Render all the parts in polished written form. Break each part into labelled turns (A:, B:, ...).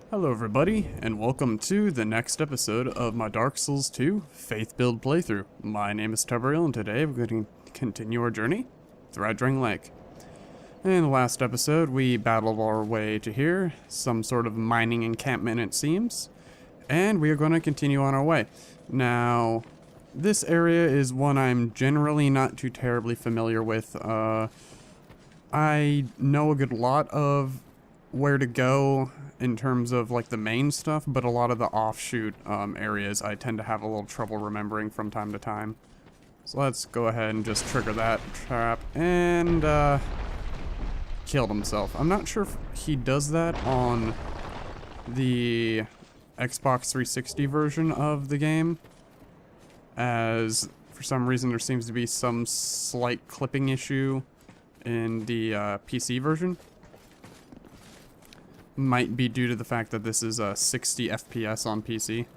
A: Hello everybody, and welcome to the next episode of my Dark Souls 2 Faith Build playthrough. My name is Tabriel, and today we're going to continue our journey through Drang Lake. In the last episode, we battled our way to here, some sort of mining encampment it seems, and we are going to continue on our way. Now, this area is one I'm generally not too terribly familiar with. I know a good lot of where to go in terms of like the main stuff, but a lot of the offshoot areas I tend to have a little trouble remembering from time to time. So let's go ahead and just trigger that trap, and killed himself. I'm not sure if he does that on the Xbox 360 version of the game, as for some reason there seems to be some slight clipping issue in the PC version. Might be due to the fact that this is a 60 FPS on PC.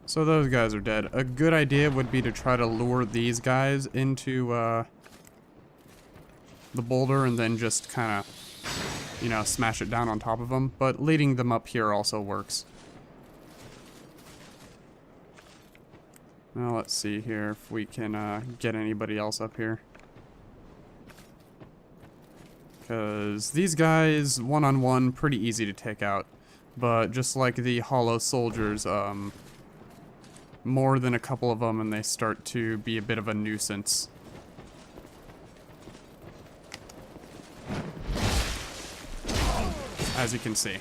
A: So those guys are dead. A good idea would be to try to lure these guys into the boulder and then just kind of, you know, smash it down on top of them. But leading them up here also works. Now let's see here if we can get anybody else up here. Because these guys, one-on-one, pretty easy to take out. But just like the hollow soldiers, more than a couple of them and they start to be a bit of a nuisance. As you can see.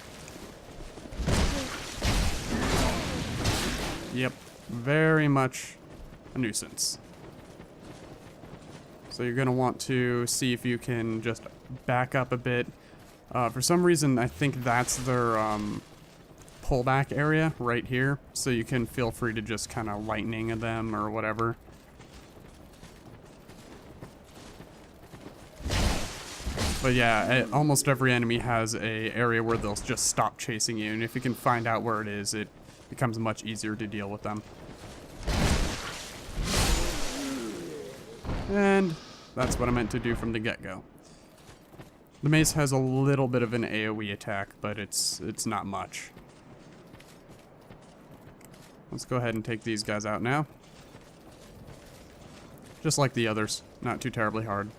A: Yep. Very much a nuisance. So you're going to want to see if you can just back up a bit. For some reason, I think that's their pullback area right here. So you can feel free to just kind of lightning them or whatever. But yeah, almost every enemy has a area where they'll just stop chasing you. And if you can find out where it is, it becomes much easier to deal with them. And that's what I meant to do from the get-go. The mace has a little bit of an AoE attack, but it's not much. Let's go ahead and take these guys out now. Just like the others, not too terribly hard.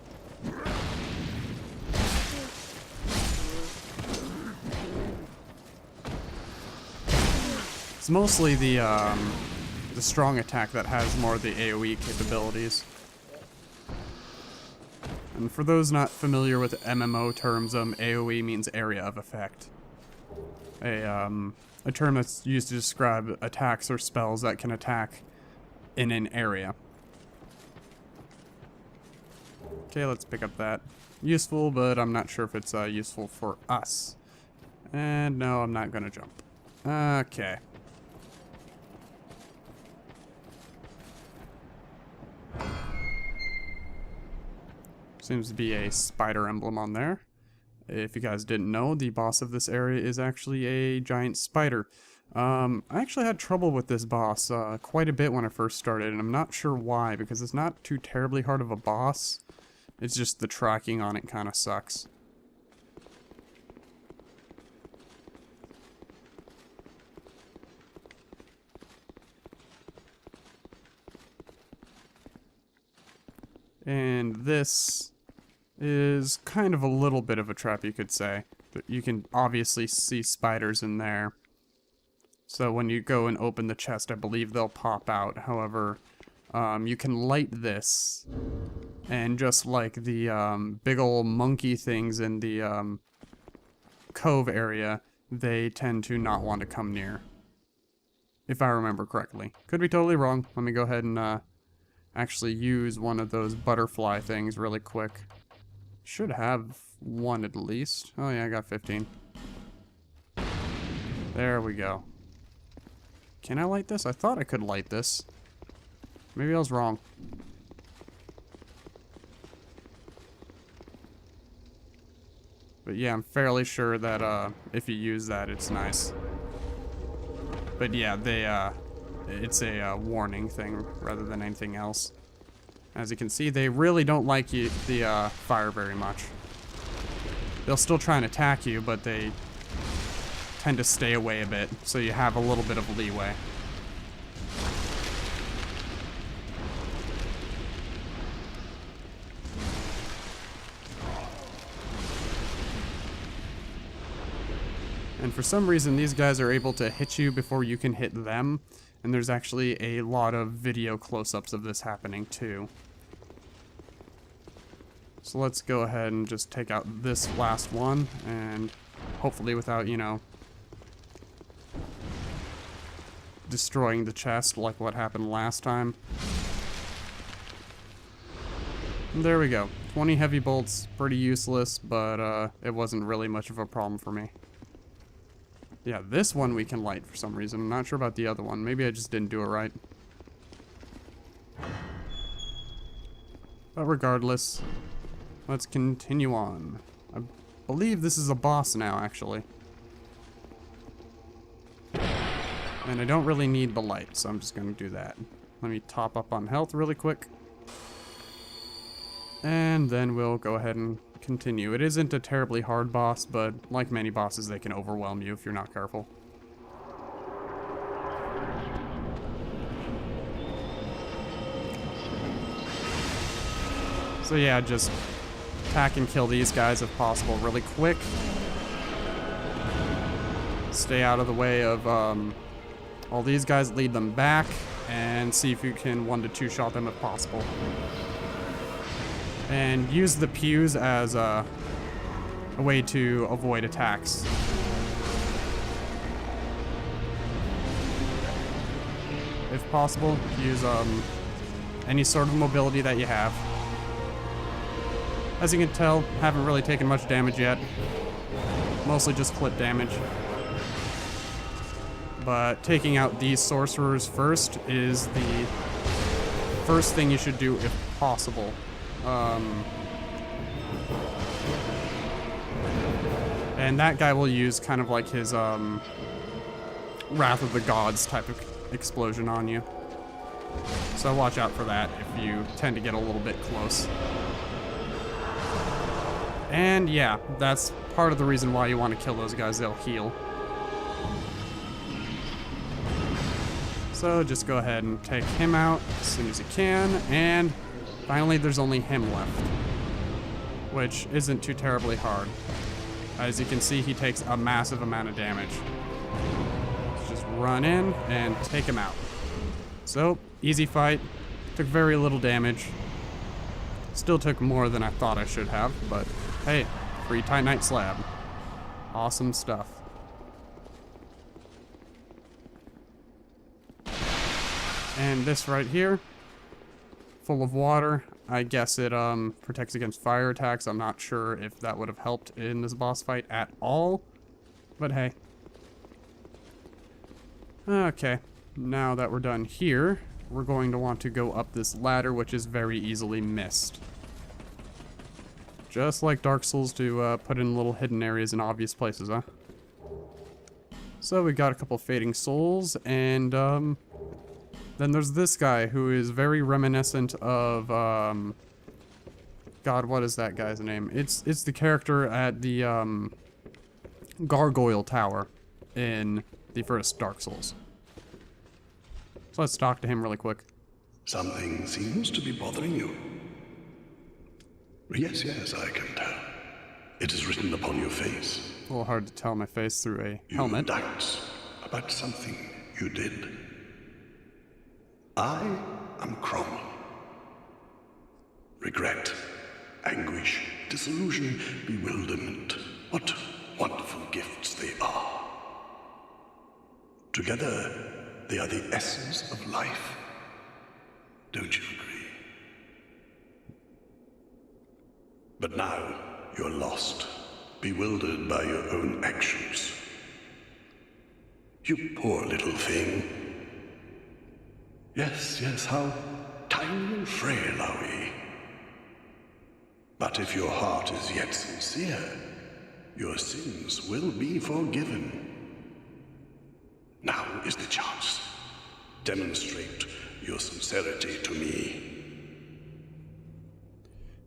A: It's mostly the strong attack that has more of the AoE capabilities. And for those not familiar with MMO terms, AoE means area of effect. A term that's used to describe attacks or spells that can attack in an area. Okay, let's pick up that. Useful, but I'm not sure if it's useful for us. And no, I'm not gonna jump. Okay. Seems to be a spider emblem on there. If you guys didn't know, the boss of this area is actually a giant spider. I actually had trouble with this boss quite a bit when I first started, and I'm not sure why, because it's not too terribly hard of a boss. It's just the tracking on it kind of sucks. And this is kind of a little bit of a trap, you could say. But you can obviously see spiders in there. So when you go and open the chest, I believe they'll pop out. However, you can light this, and just like the big ol' monkey things in the cove area, they tend to not want to come near. If I remember correctly. Could be totally wrong. Let me go ahead and actually use one of those butterfly things really quick. Should have one at least. Oh yeah, I got 15. There we go. Can I light this? I thought I could light this. Maybe I was wrong. But yeah, I'm fairly sure that if you use that, it's nice. But yeah, it's a warning thing rather than anything else. As you can see, they really don't like the fire very much. They'll still try and attack you, but they tend to stay away a bit, so you have a little bit of leeway. And for some reason, these guys are able to hit you before you can hit them, and there's actually a lot of video close-ups of this happening too. So let's go ahead and just take out this last one, and hopefully without, you know, destroying the chest like what happened last time. And there we go. 20 heavy bolts, pretty useless, but it wasn't really much of a problem for me. Yeah, this one we can light for some reason. I'm not sure about the other one. Maybe I just didn't do it right. But regardless, let's continue on. I believe this is a boss now, actually. And I don't really need the light, so I'm just going to do that. Let me top up on health really quick. And then we'll go ahead and continue. It isn't a terribly hard boss, but like many bosses, they can overwhelm you if you're not careful. So yeah, just attack and kill these guys if possible really quick. Stay out of the way of all these guys, lead them back, and see if you can 1 to 2 shot them if possible. And use the pews as a way to avoid attacks. If possible, use any sort of mobility that you have. As you can tell, haven't really taken much damage yet. Mostly just clip damage. But taking out these sorcerers first is the first thing you should do if possible. And that guy will use kind of like his Wrath of the Gods type of explosion on you. So watch out for that if you tend to get a little bit close. And yeah, that's part of the reason why you want to kill those guys. They'll heal. So just go ahead and take him out as soon as you can. And finally, there's only him left, which isn't too terribly hard. As you can see, he takes a massive amount of damage. Let's just run in and take him out. So, easy fight. Took very little damage. Still took more than I thought I should have, but hey, free Titanite slab. Awesome stuff. And this right here, full of water. I guess it protects against fire attacks. I'm not sure if that would have helped in this boss fight at all, but hey. Okay, now that we're done here, we're going to want to go up this ladder, which is very easily missed. Just like Dark Souls, to put in little hidden areas in obvious places, huh? So we got a couple fading souls, and then there's this guy who is very reminiscent of, God, what is that guy's name? It's the character at the, Gargoyle Tower in the first Dark Souls. So let's talk to him really quick.
B: Something seems to be bothering you. Yes, I can tell. It is written upon your face.
A: A little hard to tell my face through a helmet.
B: You doubt about something you did. I am Cromwell. Regret, anguish, disillusion, bewilderment. What wonderful gifts they are. Together, they are the essence of life. Don't you agree? But now, you're lost, bewildered by your own actions. You poor little thing. Yes, how tiny and frail are we? But if your heart is yet sincere, your sins will be forgiven. Now is the chance. Demonstrate your sincerity to me.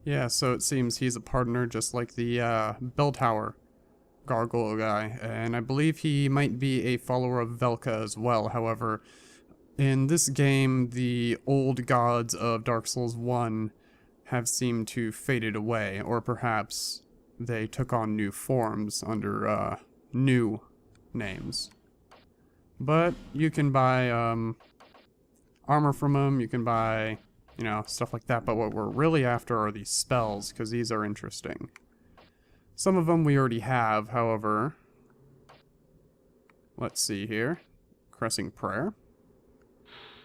A: Yeah, so it seems he's a partner just like the bell tower gargoyle guy, and I believe he might be a follower of Velka as well. However, in this game, the old gods of Dark Souls 1 have seemed to faded away, or perhaps they took on new forms under new names. But you can buy armor from them, you can buy, you know, stuff like that, but what we're really after are these spells, because these are interesting. Some of them we already have, however, let's see here. Caressing Prayer.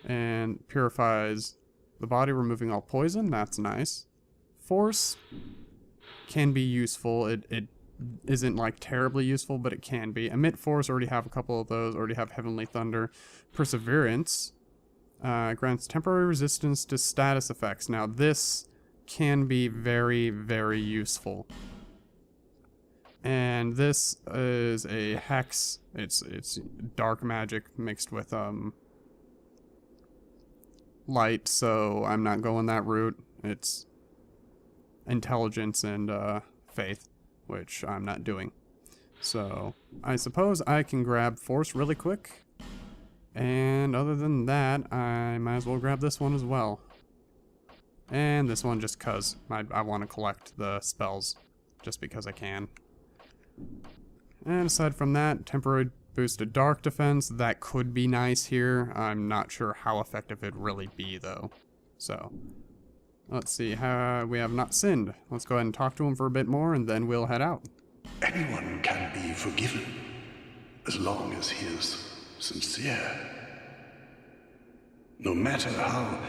A: And purifies the body, removing all poison. That's nice. Force can be useful. It isn't like terribly useful, but it can be. Emit Force, already have a couple of those. Already have Heavenly Thunder. Perseverance grants temporary resistance to status effects. Now this can be very, very useful. And this is a hex. It's dark magic mixed with light, so I'm not going that route. It's intelligence and faith, which I'm not doing. So I suppose I can grab force really quick. And other than that, I might as well grab this one as well. And this one just because I want to collect the spells just because I can. And aside from that, temporary boost to dark defense, that could be nice here. I'm not sure how effective it'd really be though. So, let's see, we have not sinned. Let's go ahead and talk to him for a bit more and then we'll head out.
B: Anyone can be forgiven, as long as he is sincere. No matter how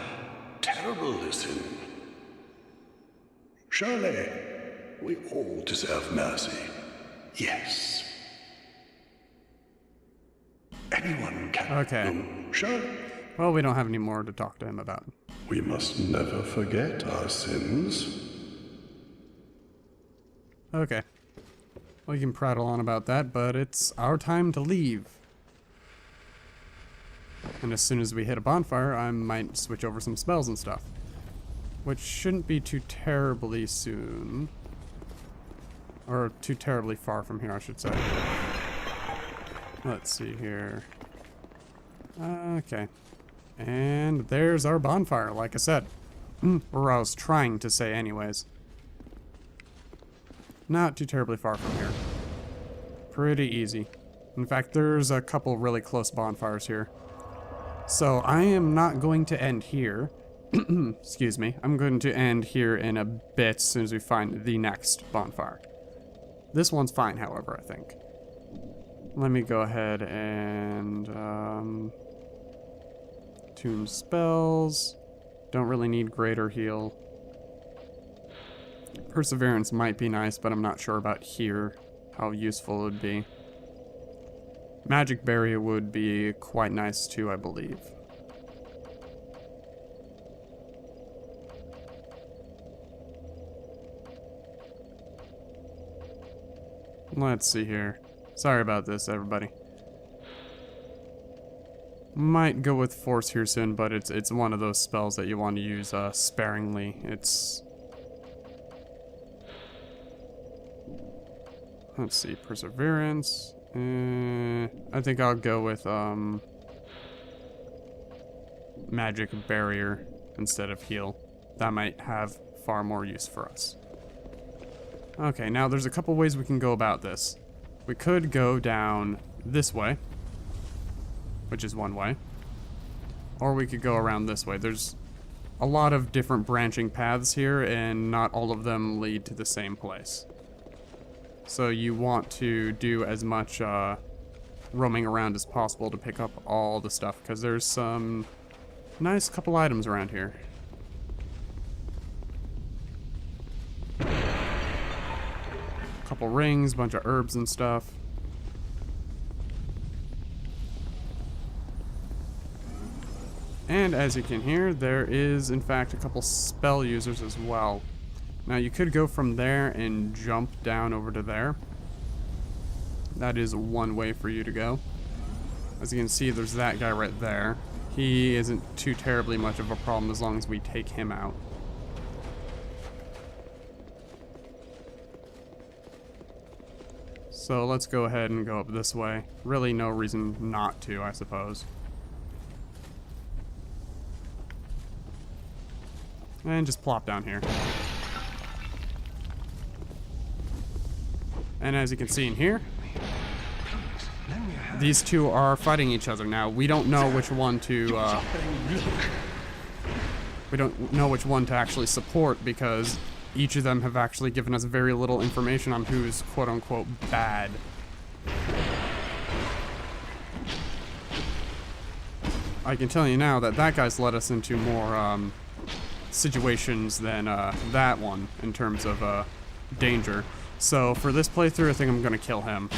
B: terrible the sin. Surely, we all deserve mercy. Yes. Anyone can.
A: Okay.
B: Sure.
A: Well, we don't have any more to talk to him about.
B: We must never forget our sins.
A: Okay. We can prattle on about that, but it's our time to leave. And as soon as we hit a bonfire, I might switch over some spells and stuff. Which shouldn't be too terribly soon. Or too terribly far from here, I should say. Let's see here. Okay. And there's our bonfire, like I said. Or I was trying to say anyways. Not too terribly far from here. Pretty easy. In fact, there's a couple really close bonfires here. So I am not going to end here. Excuse me. I'm going to end here in a bit as soon as we find the next bonfire. This one's fine, however, I think. Let me go ahead and tune spells. Don't really need greater heal. Perseverance might be nice, but I'm not sure about here how useful it would be. Magic Barrier would be quite nice too, I believe. Let's see here. Sorry about this, everybody. Might go with Force here soon, but it's one of those spells that you want to use sparingly. Let's see, Perseverance. I think I'll go with Magic Barrier instead of Heal. That might have far more use for us. Okay, now there's a couple ways we can go about this. We could go down this way, which is one way. Or we could go around this way. There's a lot of different branching paths here, and not all of them lead to the same place. So you want to do as much roaming around as possible to pick up all the stuff, because there's some nice couple items around here. Couple rings, bunch of herbs and stuff. And as you can hear, there is in fact a couple spell users as well. Now you could go from there and jump down over to there. That is one way for you to go. As you can see, there's that guy right there. He isn't too terribly much of a problem as long as we take him out. So let's go ahead and go up this way. Really no reason not to, I suppose. And just plop down here. And as you can see in here, these two are fighting each other now. We don't know which one to, we don't know which one to actually support because each of them have actually given us very little information on who's quote-unquote bad. I can tell you now that that guy's led us into more, situations than that one in terms of danger. So for this playthrough, I think I'm gonna kill him.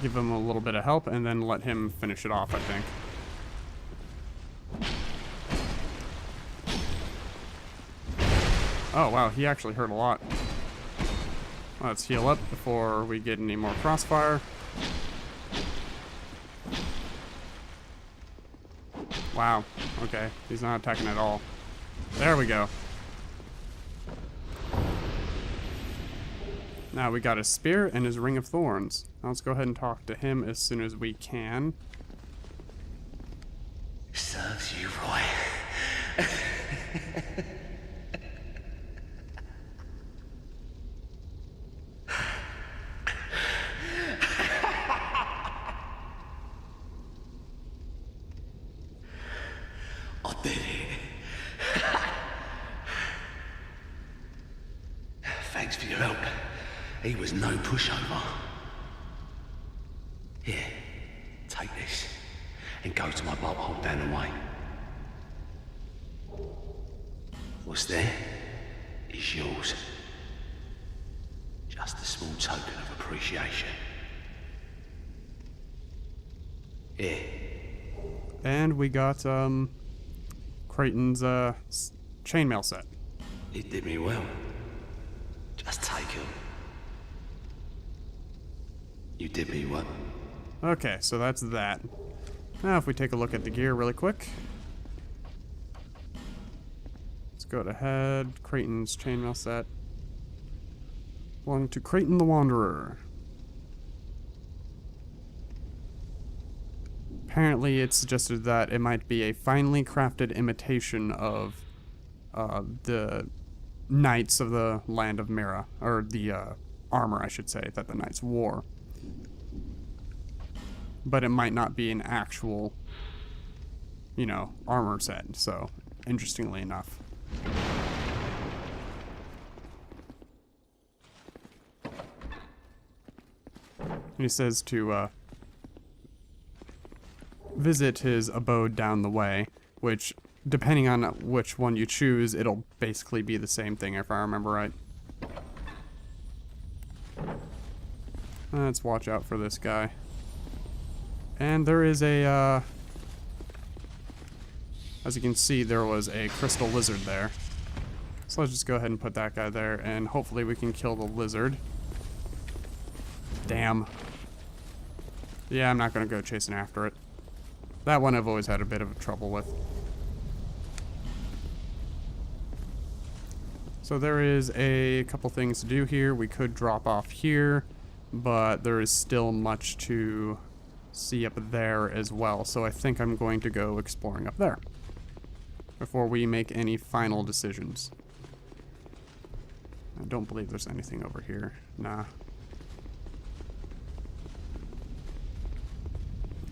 A: Give him a little bit of help and then let him finish it off, I think. Oh wow, he actually hurt a lot. Let's heal up before we get any more crossfire. Wow, okay, he's not attacking at all. There we go. Now we got his spear and his ring of thorns. Now let's go ahead and talk to him as soon as we can.
C: Serves you right. I did it. Thanks for your help. He was no pushover. Here, take this and go to my boat hole down the way. What's there is yours. Just a small token of appreciation. Here.
A: And we got, Creighton's, chainmail set.
C: It did me well. Just take him. You did me what?
A: Okay, so that's that. Now if we take a look at the gear really quick. Let's go ahead. Creighton's chainmail set. Belonging to Creighton the Wanderer. Apparently it's suggested that it might be a finely crafted imitation of the knights of the land of Mira, or the armor, I should say, that the knights wore. But it might not be an actual, you know, armor set, so interestingly enough. He says to visit his abode down the way, which, depending on which one you choose, it'll basically be the same thing if I remember right. Let's watch out for this guy. And there is a, as you can see, there was a crystal lizard there. So let's just go ahead and put that guy there, and hopefully we can kill the lizard. Damn. Yeah, I'm not gonna go chasing after it. That one I've always had a bit of trouble with. So there is a couple things to do here. We could drop off here, but there is still much to see up there as well. So I think I'm going to go exploring up there before we make any final decisions. I don't believe there's anything over here. Nah.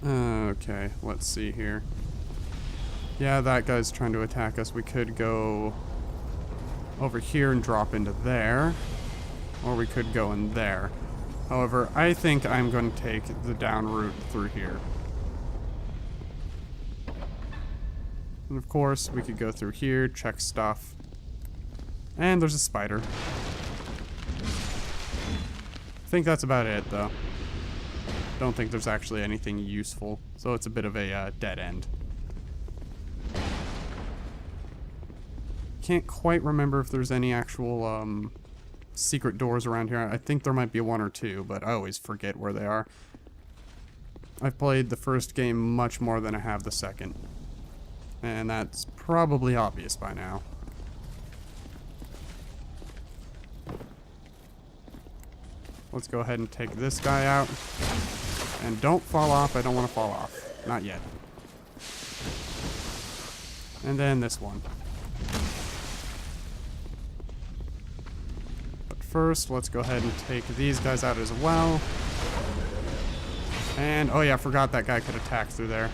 A: Okay, let's see here. Yeah, that guy's trying to attack us. We could go over here and drop into there, or we could go in there. However, I think I'm going to take the down route through here. And of course, we could go through here, check stuff. And there's a spider. I think that's about it, though. Don't think there's actually anything useful, so it's a bit of a dead end. Can't quite remember if there's any actual secret doors around here. I think there might be one or two, but I always forget where they are. I've played the first game much more than I have the second. And that's probably obvious by now. Let's go ahead and take this guy out. And don't fall off. I don't want to fall off. Not yet. And then this one. But first, let's go ahead and take these guys out as well. And, oh yeah, I forgot that guy could attack through there.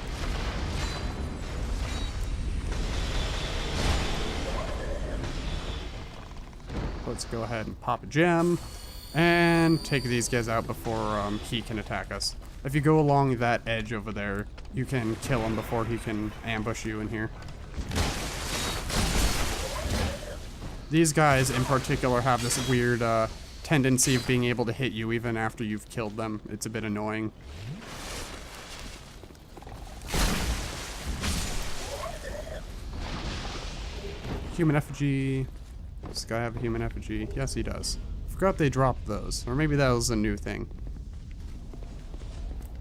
A: Let's go ahead and pop a gem. And take these guys out before he can attack us. If you go along that edge over there, you can kill him before he can ambush you in here. These guys in particular have this weird tendency of being able to hit you even after you've killed them. It's a bit annoying. Human effigy. Does this guy have a human effigy? Yes, he does. Forgot they dropped those. Or maybe that was a new thing.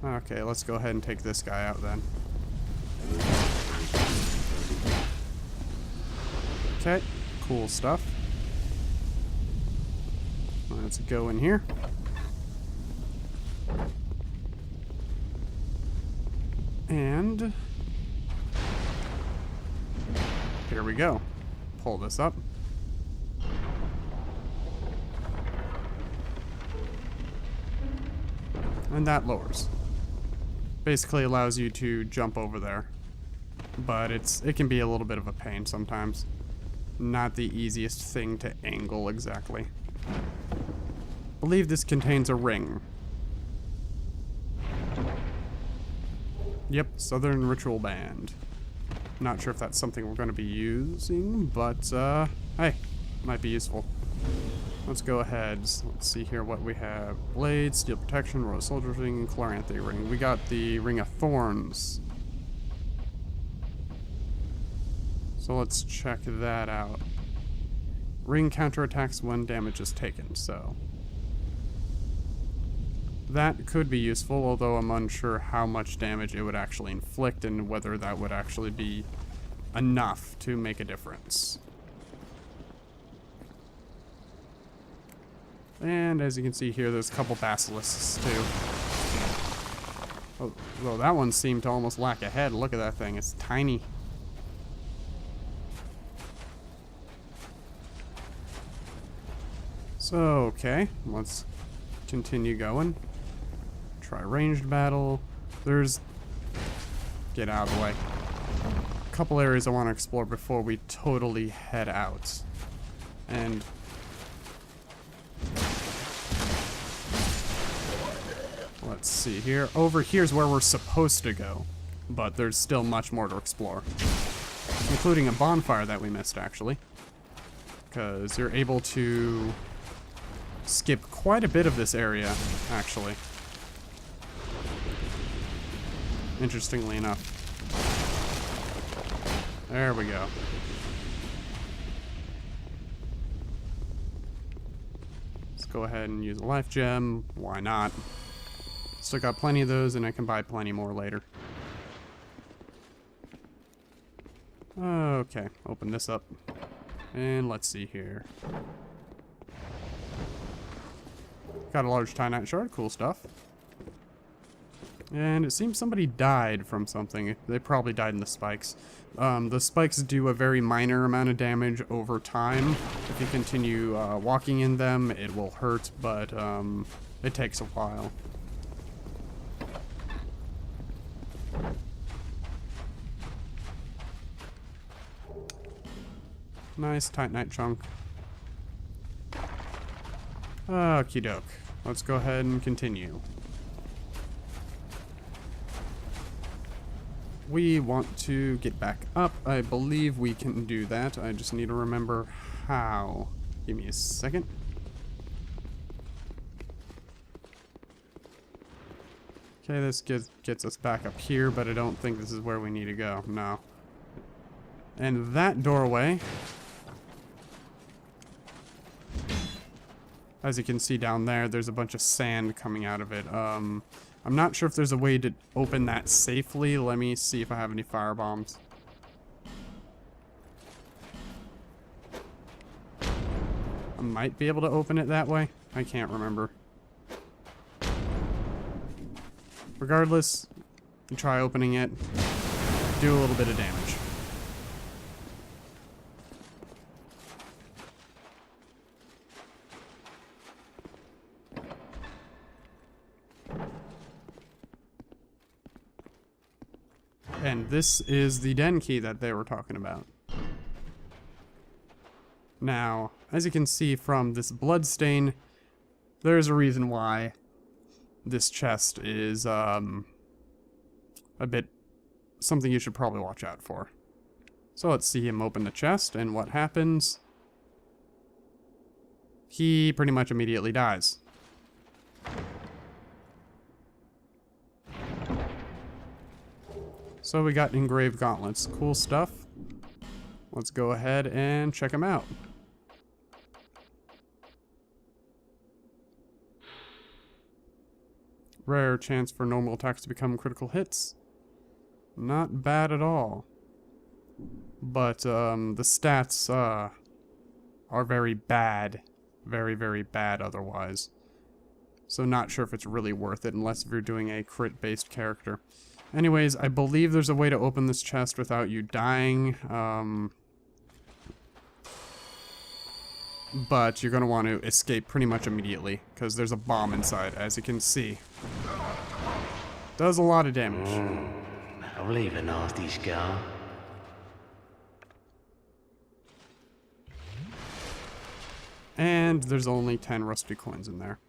A: Okay, let's go ahead and take this guy out then. Okay, cool stuff. Let's go in here. And here we go. Pull this up. And that lowers. Basically allows you to jump over there. But it can be a little bit of a pain sometimes. Not the easiest thing to angle exactly. Believe this contains a ring. Yep, Southern Ritual Band. Not sure if that's something we're going to be using, but hey, might be useful. Let's go ahead. Let's see here what we have. Blade, Steel Protection, Royal Soldier Ring, Chloranthy Ring. We got the Ring of Thorns. So let's check that out. Ring counterattacks when damage is taken, so that could be useful, although I'm unsure how much damage it would actually inflict and whether that would actually be enough to make a difference. And as you can see here, there's a couple basilisks too. Oh, well, that one seemed to almost lack a head. Look at that thing, it's tiny. So, okay, let's continue going. Try ranged battle. There's... Get out of the way. A couple areas I want to explore before we totally head out. And... let's see here. Over here's where we're supposed to go. But there's still much more to explore. Including a bonfire that we missed, actually. Because you're able to skip quite a bit of this area, actually. Interestingly enough. There we go. Let's go ahead and use a life gem. Why not? Still got plenty of those, and I can buy plenty more later. Okay, open this up. And let's see here. Got a large Titanite shard, cool stuff. And it seems somebody died from something. They probably died in the spikes. The spikes do a very minor amount of damage over time. If you continue walking in them, it will hurt, but it takes a while. Nice Titanite chunk. Okie doke. Let's go ahead and continue. We want to get back up. I believe we can do that. I just need to remember how. Give me a second. Okay, this gets us back up here, but I don't think this is where we need to go. No. And that doorway, as you can see down there, there's a bunch of sand coming out of it. I'm not sure if there's a way to open that safely. Let me see if I have any firebombs. might be able to open it that way. I can't remember. Regardless, you try opening it, do a little bit of damage. And this is the den key that they were talking about. Now, as you can see from this blood stain, there's a reason why this chest is a bit something you should probably watch out for. So let's see him open the chest, and what happens? He pretty much immediately dies. So we got engraved gauntlets. Cool stuff. Let's go ahead and check them out. Rare chance for normal attacks to become critical hits. Not bad at all. But the stats are very bad. Very, very bad otherwise. So not sure if it's really worth it unless if you're doing a crit-based character. Anyways, I believe there's a way to open this chest without you dying. But you're going to want to escape pretty much immediately, because there's a bomb inside, as you can see. Does a lot of damage.
C: I'll leave a nasty scar.
A: And there's only 10 rusty coins in there.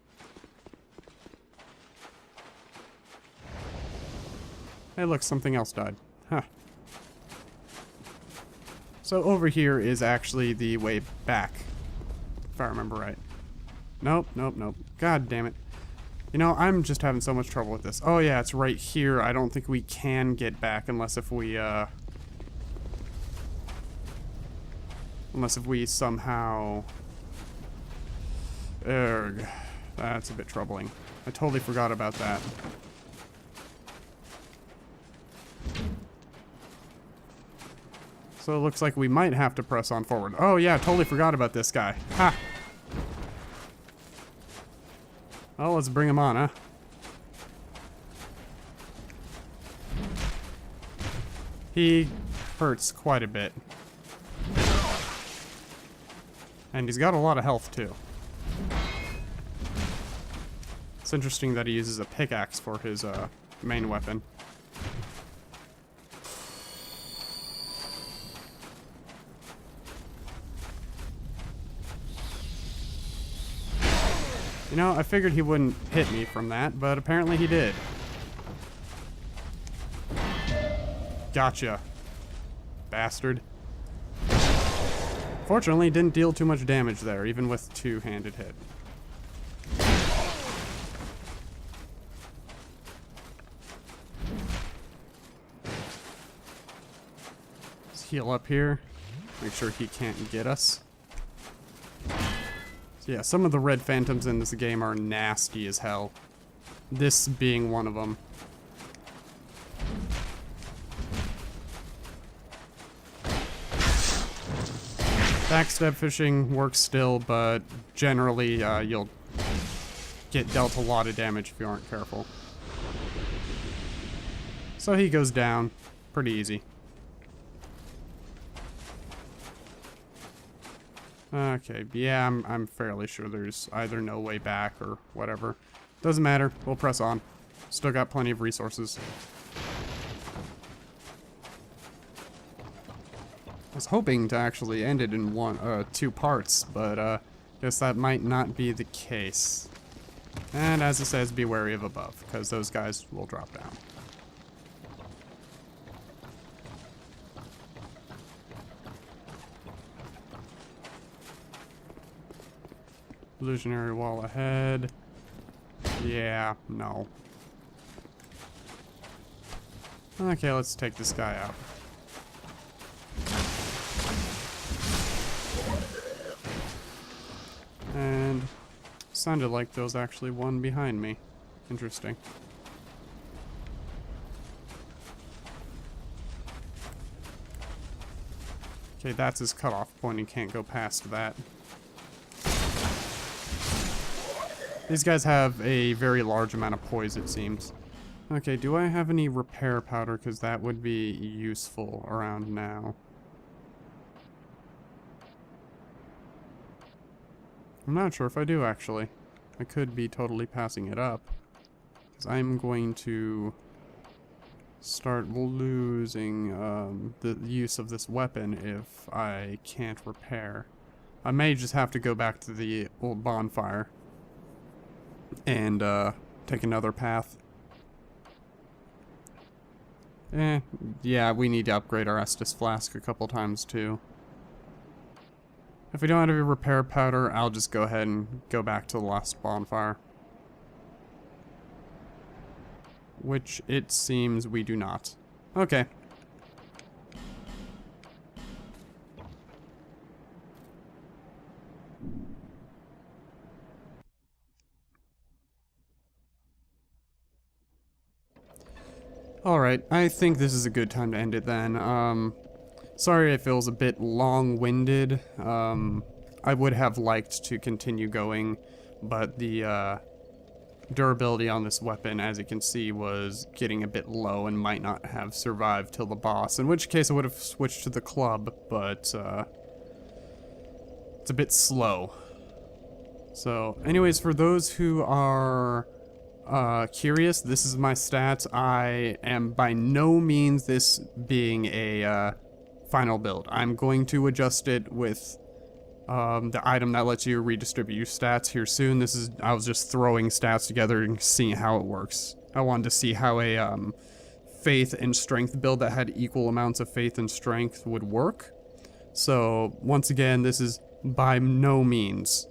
A: Hey look, something else died. Huh. So over here is actually the way back, if I remember right. Nope, nope, nope. God damn it. You know, I'm just having so much trouble with this. Oh yeah, it's right here. I don't think we can get back unless if we, somehow... Erg. That's a bit troubling. I totally forgot about that. So it looks like we might have to press on forward. Oh yeah, totally forgot about this guy. Ha! Well, let's bring him on, huh? He hurts quite a bit. And he's got a lot of health, too. It's interesting that he uses a pickaxe for his main weapon. You know, I figured he wouldn't hit me from that, but apparently he did. Gotcha. Bastard. Fortunately, didn't deal too much damage there, even with two-handed hit. Let's heal up here. Make sure he can't get us. Yeah, some of the red phantoms in this game are nasty as hell. This being one of them. Backstab fishing works still, but generally you'll get dealt a lot of damage if you aren't careful. So he goes down. Pretty easy. Okay, yeah, I'm fairly sure there's either no way back or whatever. Doesn't matter, we'll press on. Still got plenty of resources. I was hoping to actually end it in two parts, but guess that might not be the case. And as it says, be wary of above, because those guys will drop down. Illusionary wall ahead. Yeah, no. Okay, let's take this guy out. And sounded like there was actually one behind me. Interesting. Okay, that's his cutoff point. He can't go past that. These guys have a very large amount of poise, it seems. Okay, do I have any repair powder? Because that would be useful around now. I'm not sure if I do, actually. I could be totally passing it up. Because I'm going to start losing the use of this weapon if I can't repair. I may just have to go back to the old bonfire and take another path. Yeah, we need to upgrade our Estus flask a couple times too. If we don't have any repair powder, I'll just go ahead and go back to the last bonfire. Which it seems we do not. Okay. Alright, I think this is a good time to end it then. Sorry if it was a bit long-winded. I would have liked to continue going, but the durability on this weapon, as you can see, was getting a bit low and might not have survived till the boss, in which case I would have switched to the club, but it's a bit slow. So, anyways, for those who are curious, this is my stats. I am by no means this being a final build. I'm going to adjust it with the item that lets you redistribute your stats here soon. I was just throwing stats together and seeing how it works. I wanted to see how a faith and strength build that had equal amounts of faith and strength would work. So once again, this is by no means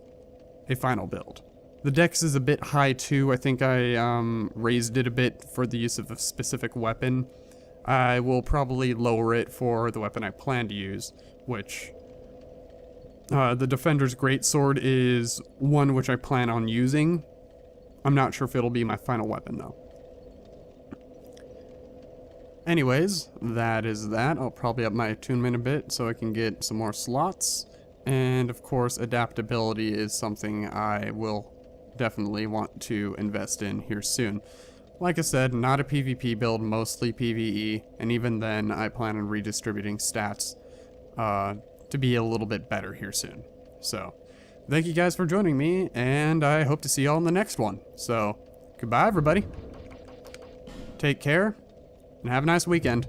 A: a final build. The dex is a bit high too. I think I raised it a bit for the use of a specific weapon. I will probably lower it for the weapon I plan to use, which the Defender's Greatsword is one which I plan on using. I'm not sure if it'll be my final weapon though. Anyways, that is that. I'll probably up my attunement a bit so I can get some more slots. And of course, adaptability is something I will definitely want to invest in here soon. Like I said, not a PvP build, mostly PvE, and even then I plan on redistributing stats to be a little bit better here soon. So, thank you guys for joining me, and I hope to see y'all in the next one. So, goodbye everybody. Take care, and have a nice weekend.